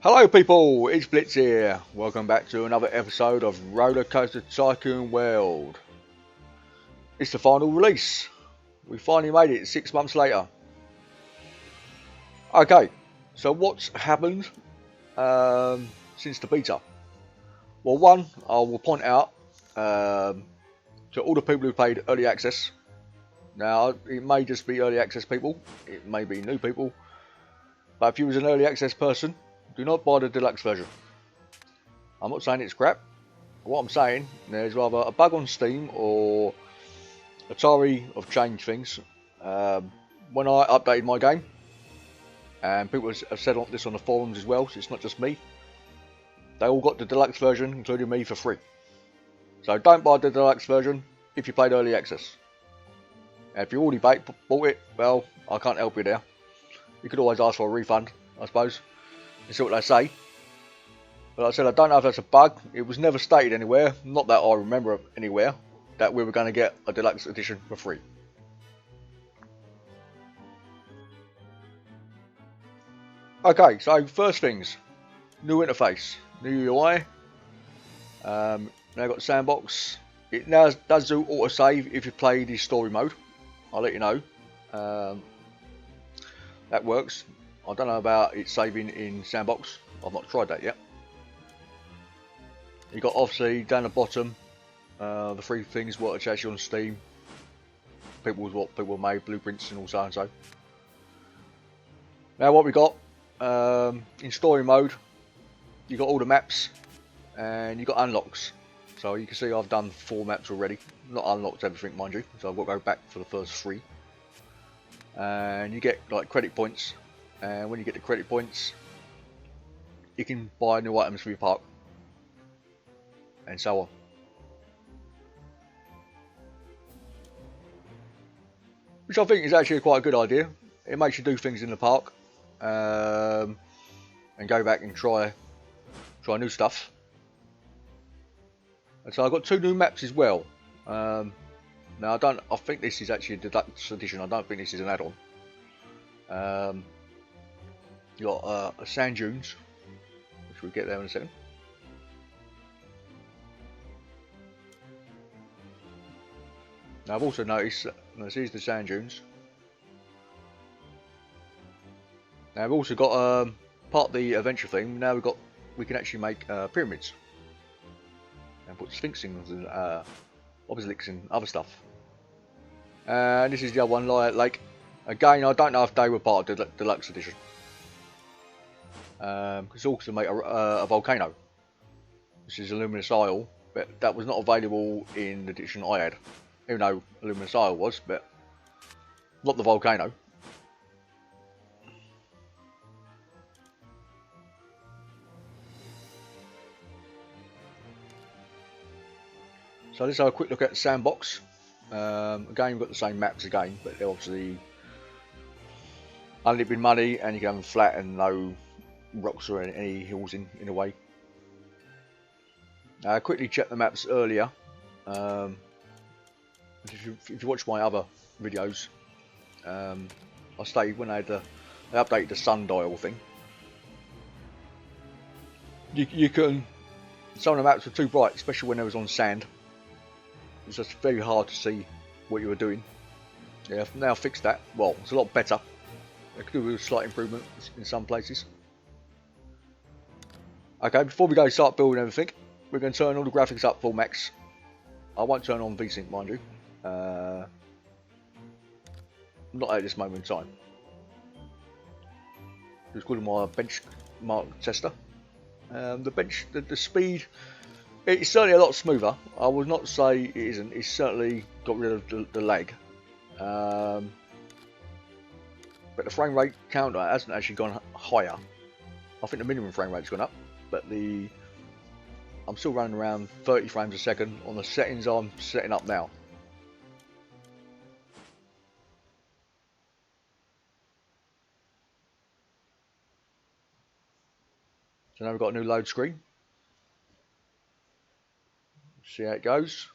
Hello people, it's Blitz here. Welcome back to another episode of Rollercoaster Tycoon World. It's the final release. We finally made it 6 months later. Okay, so what's happened since the beta? Well, one, I will point out to all the people who played early access. Now, it may just be early access people, it may be new people, but if you was an early access person, do not buy the deluxe version. I'm not saying it's crap. What I'm saying, there's rather a bug on Steam or Atari have changed things. When I updated my game, and people have said this on the forums as well, so it's not just me, they all got the deluxe version, including me, for free. So don't buy the deluxe version if you played early access. And if you already bought it, well, I can't help you there. You could always ask for a refund, I suppose, and see what they say. But like I said, I don't know if that's a bug. It was never stated anywhere, not that I remember anywhere, that we were going to get a deluxe edition for free. Okay, so first things, new interface, new UI. Now got Sandbox. It now does do autosave if you play the story mode. I'll let you know. That works. I don't know about it saving in Sandbox. I've not tried that yet. You got obviously down the bottom the three things what are chasing on Steam. What people made, blueprints and all so and so. Now what we got in story mode, you got all the maps and you got unlocks. So you can see I've done 4 maps already. Not unlocked everything, mind you. So I've got to go back for the first 3. And you get like credit points. And when you get the credit points, you can buy new items for your park. And so on. Which I think is actually quite a good idea. It makes you do things in the park. And go back and try new stuff. And so I've got 2 new maps as well. Now I think this is actually a deluxe edition. I don't think this is an add-on. You got sand dunes, which we'll get there in a second. Now I've also noticed that this is the sand dunes. Now we've also got part of the adventure thing. Now we can actually make pyramids and put sphinxings and obelisks and other stuff. And this is the other one, Lake. Again, I don't know if they were part of the deluxe edition. Because also make a volcano, which is a luminous isle, but that was not available in the edition I had. Even though luminous isle was, but not the volcano. So let's have a quick look at Sandbox. Again, we've got the same maps again, but they're obviously unlimited money, and you can have them flat and no rocks or any hills in the way. I quickly checked the maps earlier. If you watch my other videos, I stated when they updated the sundial thing. You can, some of the maps were too bright, especially when they was on sand. It's just very hard to see what you were doing. Yeah, I've now fixed that. Well, it's a lot better. They could do with a slight improvement in some places. Okay, before we go start building everything, we're going to turn all the graphics up full max. I won't turn on VSync, mind you. Not at this moment in time. Just calling my benchmark tester. The speed, it's certainly a lot smoother. I would not say it isn't. It's certainly got rid of the lag. But the frame rate counter hasn't actually gone higher. I think the minimum frame rate's gone up, but I'm still running around 30 frames a second on the settings I'm setting up now. So now we've got a new load screen. See how it goes.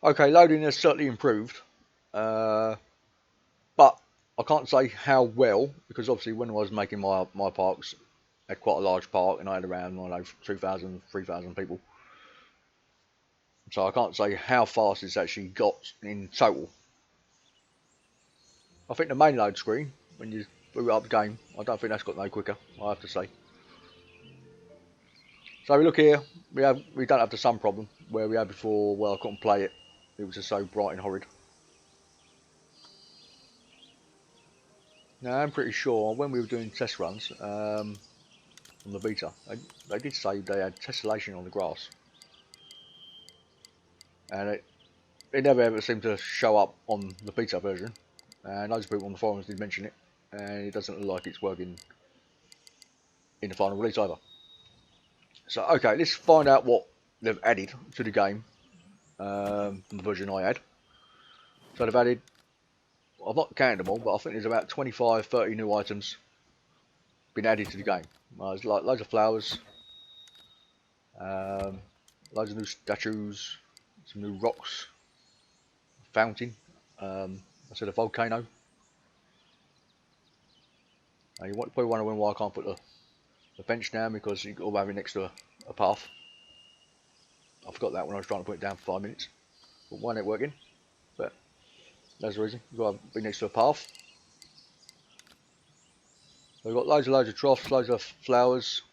Okay, loading has certainly improved, but I can't say how well, because obviously when I was making my parks, I had quite a large park and I had around, I don't know, 2,000, 3,000 people. So I can't say how fast it's actually got in total. I think the main load screen, when you boot up the game, I don't think that's got no quicker, I have to say. So we look here, we don't have the sun problem where we had before. Well, I couldn't play it; it was just so bright and horrid. Now I'm pretty sure when we were doing test runs on the beta, they did say they had tessellation on the grass, and it never ever seemed to show up on the beta version. And loads of people on the forums did mention it, and it doesn't look like it's working in the final release either. So okay, let's find out what they've added to the game from the version I had. So they've added, I've not counted them all, but I think there's about 25, 30 new items been added to the game. There's like loads of flowers, loads of new statues, some new rocks, fountain, I said a volcano. You probably wondering why I can't put the bench down, because you got to have it next to a path. I forgot that when I was trying to put it down for 5 minutes, but why not working? But that's the reason. You've got to be next to a path. So we've got loads of troughs, loads of flowers.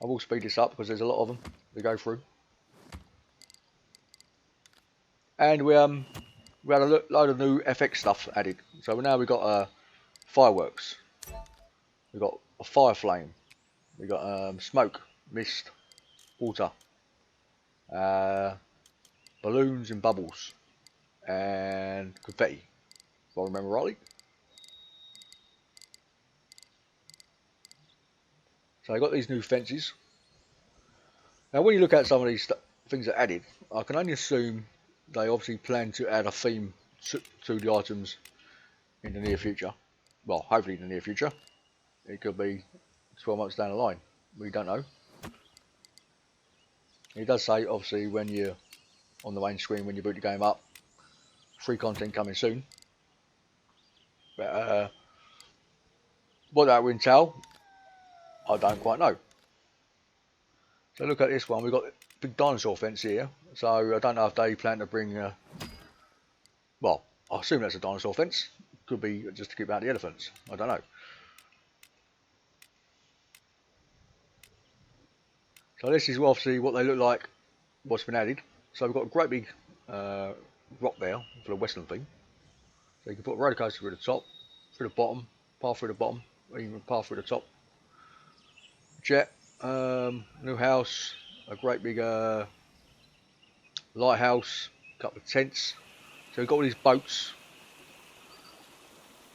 I will speed this up because there's a lot of them to go through. And we had a load of new FX stuff added. So now we've got fireworks. We've got a fire flame. We've got smoke, mist, water, balloons and bubbles, and confetti, if I remember rightly. So I got these new fences. Now when you look at some of these things that are added, I can only assume they obviously plan to add a theme to the items in the near future. Well, hopefully in the near future. It could be 12 months down the line. We don't know. It does say, obviously, when you're on the main screen, when you boot the game up, free content coming soon. But what that will entail, I don't quite know. So look at this one. We've got a big dinosaur fence here. So I don't know if they plan to bring, well, I assume that's a dinosaur fence. Could be just to keep out the elephants. I don't know. So this is obviously what they look like, what's been added. So we've got a great big rock there for the western theme. So you can put a roller coaster through the top, through the bottom, path through the bottom, or even path through the top. Jet, new house, a great big lighthouse, a couple of tents. So we've got all these boats.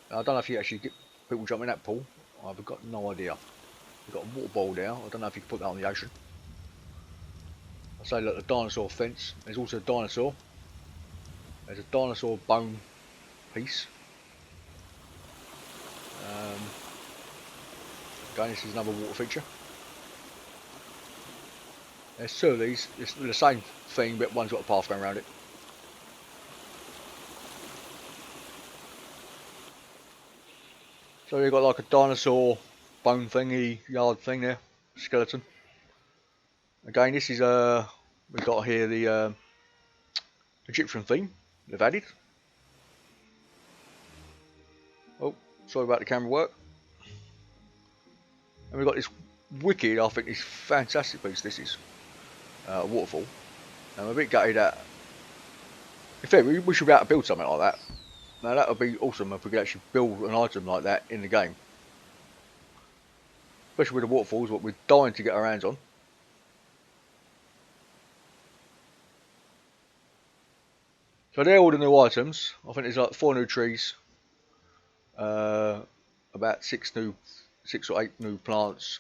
I don't know if you actually get people jumping in that pool. I've got no idea. We've got a water ball there. I don't know if you can put that on the ocean. I say look, the dinosaur fence. There's also a dinosaur. There's a dinosaur bone piece. Again, this is another water feature. There's two of these. It's the same thing, but one's got a path going around it. So you've got like a dinosaur bone thingy, yard thing there, skeleton. Again, this is we've got here the Egyptian theme they've added. Oh, sorry about the camera work. And we've got this wicked, I think this fantastic piece. This is a waterfall. I'm a bit gutted that. In fact, we should be able to build something like that. Now that would be awesome if we could actually build an item like that in the game. Especially with the waterfalls, what we're dying to get our hands on. So they're all the new items. I think there's like 4 new trees, about 6 or 8 new plants,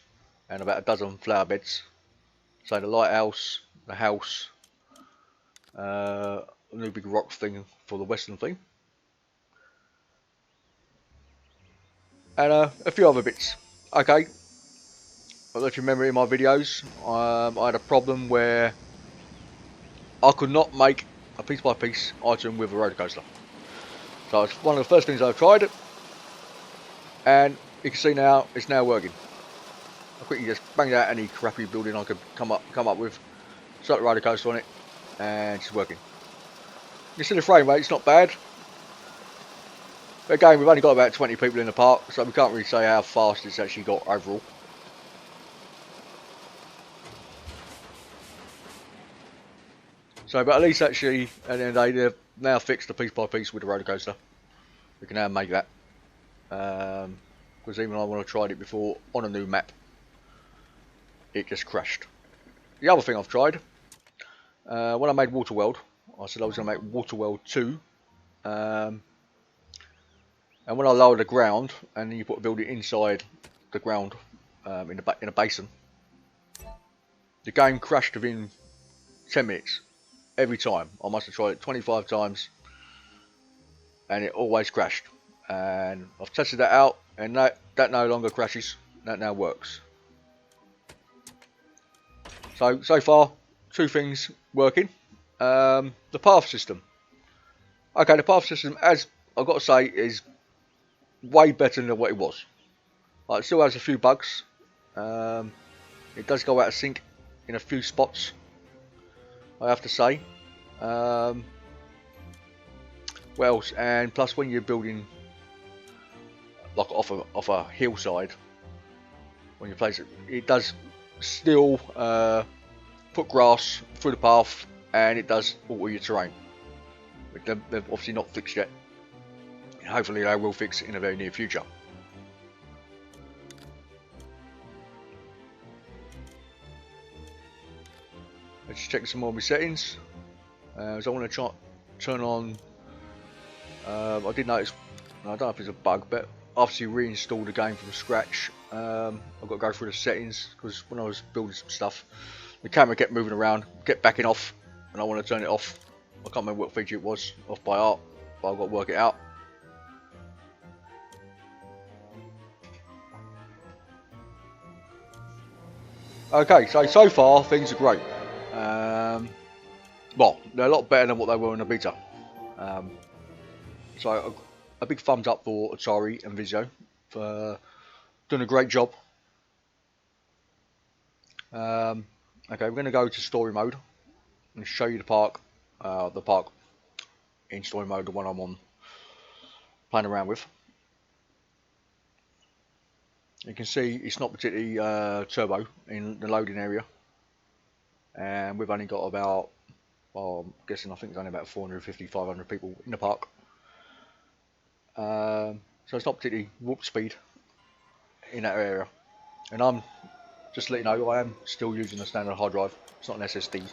and about a dozen flower beds. So the lighthouse, the house, a new big rock thing for the western thing, and a few other bits. Okay, I'll let you remember in my videos, I had a problem where I could not make a piece by piece item with a roller coaster. So it's one of the first things I've tried, and you can see now it's now working. I quickly just banged out any crappy building I could come up with, set the roller coaster on it, and it's working. You see the frame rate, it's not bad. But again, we've only got about 20 people in the park, so we can't really say how fast it's actually got overall. So, but at least actually, at the end of the day, they've now fixed the piece by piece with the roller coaster. We can now make that. Because even when I tried it before on a new map, it just crashed. The other thing I've tried, when I made Waterworld, I said I was going to make Waterworld 2. And when I lowered the ground, and you put a building inside the ground in a basin, the game crashed within 10 minutes. Every time. I must have tried it 25 times, and it always crashed. And I've tested that out, and that no longer crashes. That now works. So far, two things working. The path system. Okay, the path system, as I've got to say, is way better than what it was. It still has a few bugs. It does go out of sync in a few spots, I have to say. What else? And plus, when you're building like off a hillside, when you place it, it does still put grass through the path, and it does alter your terrain. They've obviously not fixed yet. Hopefully, they will fix it in the very near future. Let's check some more of my settings. So I want to turn on. I did notice. I don't know if it's a bug, but obviously reinstall the game from scratch. I've got to go through the settings because when I was building some stuff, the camera kept moving around, kept backing off, and I want to turn it off. I can't remember what feature it was, off by heart, but I've got to work it out. Okay, so far things are great. Well, they're a lot better than what they were in the beta. So a big thumbs up for Atari and Vizio for doing a great job. Okay, we're going to go to story mode and show you the park in story mode, the one I'm on playing around with. You can see it's not particularly turbo in the loading area, and we've only got about, well, I'm guessing I think there's only about 450-500 people in the park. So it's not particularly warp speed in that area, and I'm just to let you know, I am still using a standard hard drive. It's not an SSD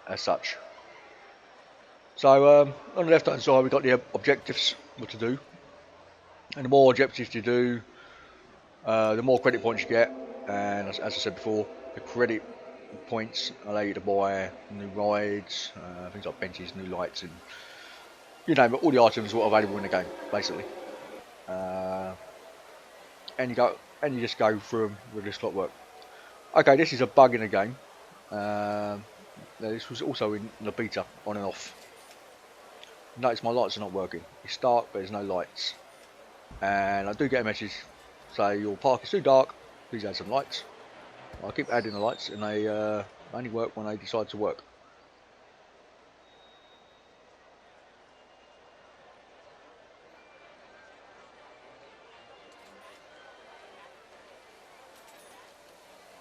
as such. So on the left hand side we've got the objectives, what to do, and the more objectives you do, the more credit points you get. And as I said before, the credit points allow you to buy new rides, things like benches, new lights, and you name it, all the items are available in the game basically. And you just go through them with this clockwork. Okay, this is a bug in the game. Now this was also in the beta, on and off. Notice my lights are not working. It's dark, but there's no lights. And I do get a message say your park is too dark, please add some lights. I keep adding the lights, and they only work when they decide to work.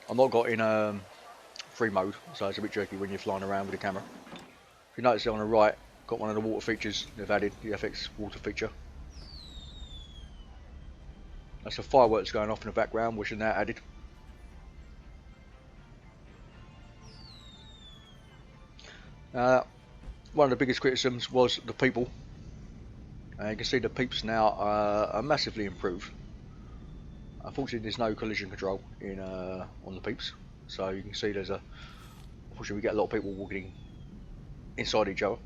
I'm not got in free mode, so it's a bit tricky when you're flying around with the camera. If you notice on the right, got one of the water features they've added, the FX water feature. That's the fireworks going off in the background, which are now added. One of the biggest criticisms was the people. You can see the peeps now are massively improved. Unfortunately, there's no collision control in on the peeps, so you can see there's a. Unfortunately, we get a lot of people walking inside each other.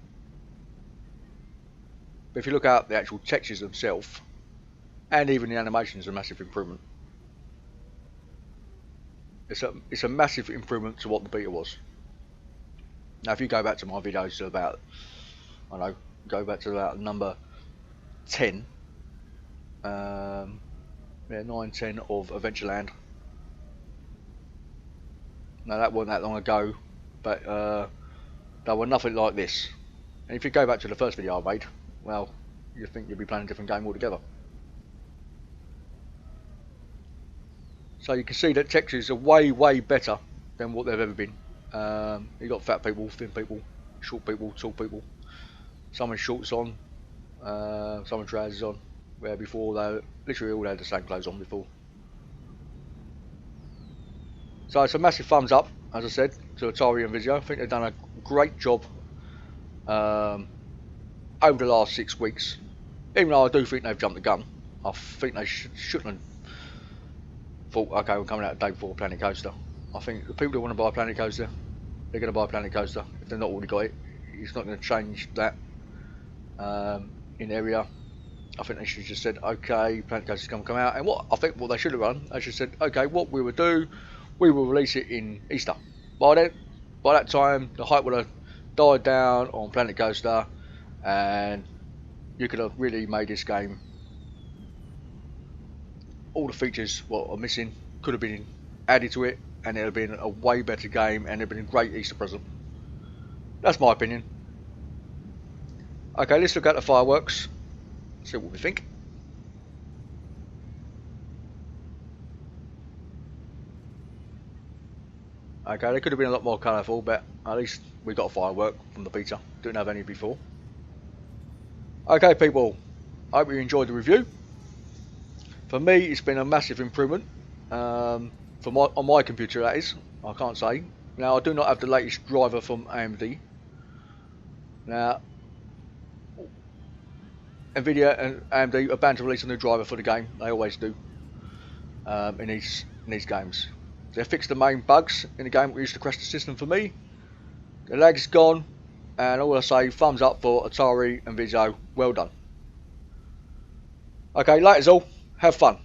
But if you look at the actual textures themselves, and even the animation, is a massive improvement. It's a massive improvement to what the beta was. Now if you go back to my videos to about, I don't know, go back to about number 10, yeah, 9, 10 of Adventureland. Now that wasn't that long ago, but they were nothing like this. And if you go back to the first video I made, well, you think you'll be playing a different game altogether. So you can see that textures are way better than what they've ever been. You got fat people, thin people, short people, tall people. Some with shorts on, some with trousers on. Where before they literally all had the same clothes on before. So it's a massive thumbs up, as I said, to Atari and Vizio. I think they've done a great job over the last 6 weeks. Even though I do think they've jumped the gun, I think they shouldn't have thought, okay, we're coming out the day before Planet Coaster. I think the people that want to buy a Planet Coaster, they're going to buy a Planet Coaster. If they've not already got it, it's not going to change that in area. I think they should have just said, okay, Planet Coaster's going to come out. And what I think what they should have done, they should have said, okay, what we will do, we will release it in Easter. By that time, the hype would have died down on Planet Coaster, and you could have really made this game. All the features what are missing could have been added to it, and it would have been a way better game, and it would have been a great Easter present. That's my opinion. Okay, let's look at the fireworks, see what we think. Okay, they could have been a lot more colourful, but at least we got a firework from the beta. Didn't have any before. Okay, people, I hope you enjoyed the review. For me, it's been a massive improvement. On my computer, that is. I can't say. Now, I do not have the latest driver from AMD. Now, Nvidia and AMD are bound to release a new driver for the game. They always do in these games. They fixed the main bugs in the game that used to crash the system for me. The lag's gone, and all I say, thumbs up for Atari and Vizio. Well done. Okay, laters all. Have fun.